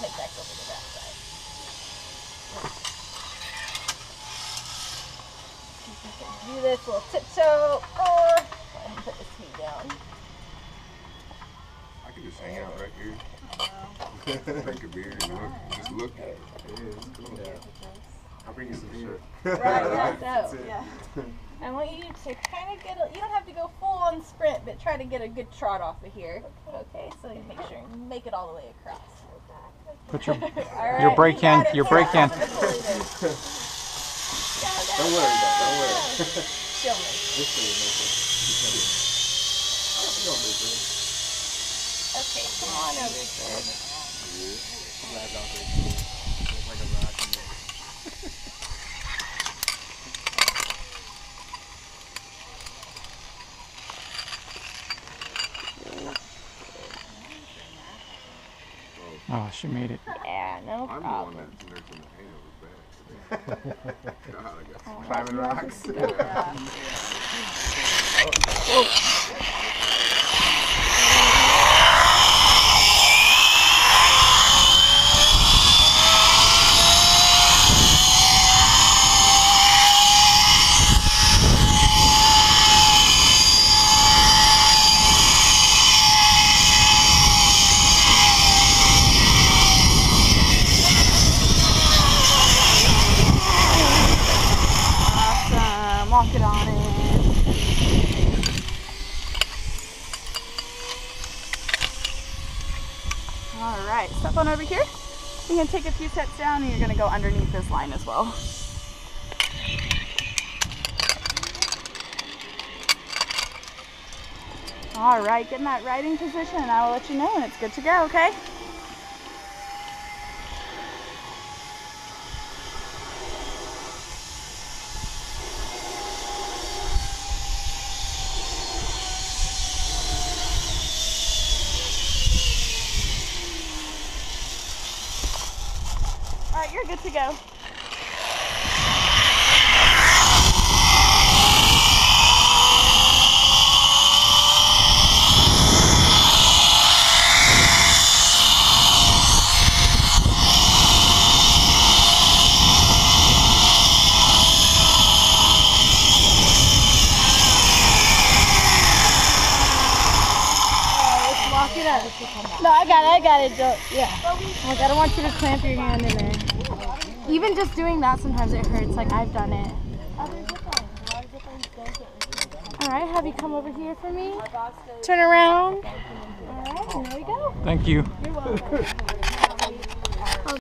head back over to that side. Do this little tiptoe, or go ahead and put this knee down. I can just hang out right here. Drink a beer and just look at it. Yeah, it's cool. I'll bring you some beer. Right, so. Yeah. I want you to kind of get you don't have to go full on sprint, but try to get a good trot off of here. Okay, so you make sure you make it all the way across. Put your right, your brake hand. Your brake hand. Don't worry about it. Don't worry. She'll make it. This thing will make it. Don't make it. Okay, come on over here. Like a rock. Oh, she made it. Yeah, no I'm problem. the one that's nursing the pain of his back. God, I got some Climbing rocks. Walk it on it. All right, step on over here. You're gonna take a few steps down and you're gonna go underneath this line as well. All right, get in that riding position and I will let you know when it's good to go, okay? All right, you're good to go. Let's lock it up. No, I got it. Yeah. Like, I don't want you to clamp your hand in there. Even just doing that, sometimes it hurts. Like, I've done it. All right, have you come over here for me? Turn around. All right, here we go. Thank you. You're welcome.